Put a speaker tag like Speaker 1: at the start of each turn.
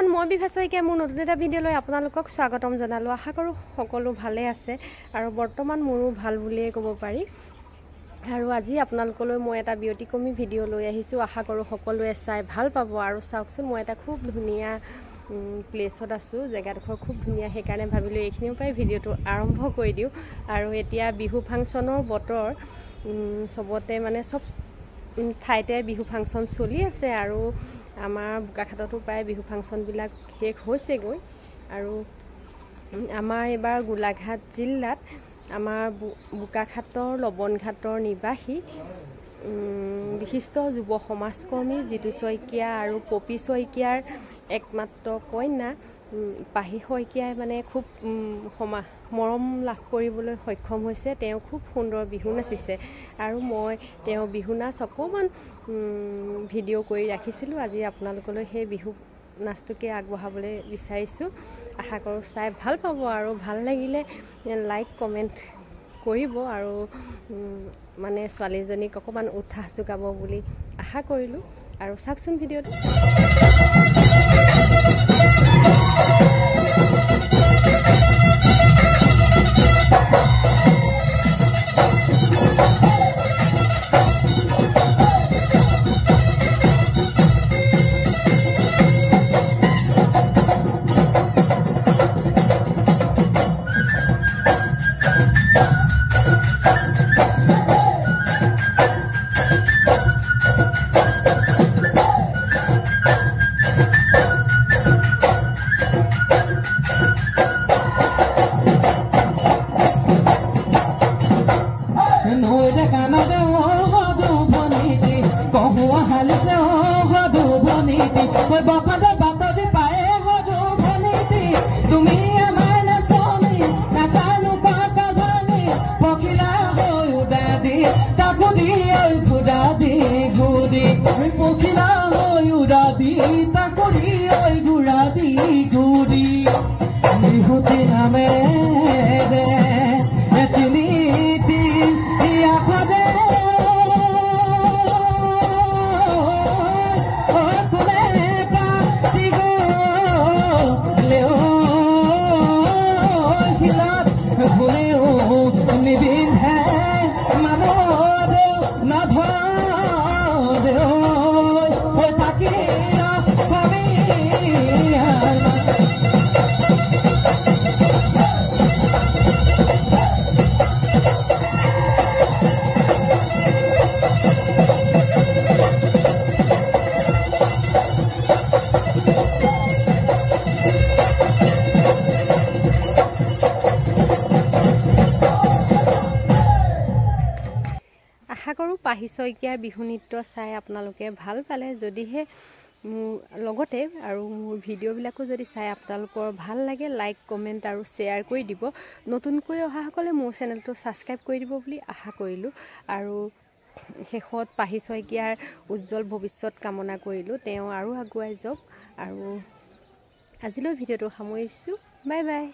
Speaker 1: Everyone মই বিভা শইকীয়া মোৰ নতুন এটা ভিডিঅ' লৈ আপোনালোকক স্বাগতম জনালোঁ। আশা কৰোঁ সকলো ভালে আছে আৰু বৰ্তমান মোৰো ভাল বুলিয়ে ক'ব পাৰি। আৰু আজি আপোনালোকলৈ মই এটা ব্যতিক্ৰমী ভিডিঅ' লৈ আহিছোঁ। আশা কৰোঁ সকলোৱে চাই ভাল পাব। আৰু চাওকচোন মই এটা খুব ধুনীয়া প্লেছত আছোঁ, জেগাডোখৰ খুব ধুনীয়া, সেইকাৰণে ভাবিলোঁ এইখিনিৰ পৰাই ভিডিঅ'টো আৰম্ভ কৰি দিওঁ। আৰু এতিয়া বিহু ফাংচনৰ বতৰ, চবতে মানে চব ঠাইতে বিহু ফাংচন চলি আছে আৰু আমাৰ বোকাখাততো প্ৰায় বিহু ফাংচনবিলাক শেষ হৈছেগৈ। আৰু আমাৰ এইবাৰ গোলাঘাট জিলাত আমাৰ বোকাখাতৰ লবণঘাটৰ নিবাসী বিশিষ্ট যুৱ সমাজকৰ্মী জিতু শইকীয়া আৰু পপি শইকীয়াৰ একমাত্ৰ কন্যা পাহি শইকীয়াই মানে খুব মৰম লাভ কৰিবলৈ সক্ষম হৈছে। তেওঁ খুব সুন্দৰ বিহু নাচিছে আৰু মই তেওঁ বিহু নাচ অকণমান ভিডিঅ' কৰি ৰাখিছিলোঁ। আজি আপোনালোকলৈ সেই বিহু নাচটোকে আগবঢ়াবলৈ বিচাৰিছোঁ। আশা কৰোঁ চাই ভাল পাব আৰু ভাল লাগিলে লাইক কমেণ্ট কৰিব আৰু মানে ছোৱালীজনীক অকণমান উৎসাহ যোগাব বুলি আশা কৰিলোঁ। আৰু চাওকচোন ভিডিঅ'টো। আশা কৰোঁ পাহি শইকীয়াৰ বিহু নৃত্য চাই আপোনালোকে ভাল পালে। যদিহে লগতে আৰু মোৰ ভিডিঅ'বিলাকো যদি চাই আপোনালোকৰ ভাল লাগে, লাইক কমেণ্ট আৰু শ্বেয়াৰ কৰি দিব। নতুনকৈ অহাসকলে মোৰ চেনেলটো ছাবস্ক্ৰাইব কৰি দিব বুলি আশা কৰিলোঁ। আৰু শেষত পাহি শইকীয়াৰ উজ্জ্বল ভৱিষ্যত কামনা কৰিলোঁ। তেওঁ আৰু আগুৱাই যাওক। আৰু আজিলৈ ভিডিঅ'টো সামৰিছোঁ। Bye bye.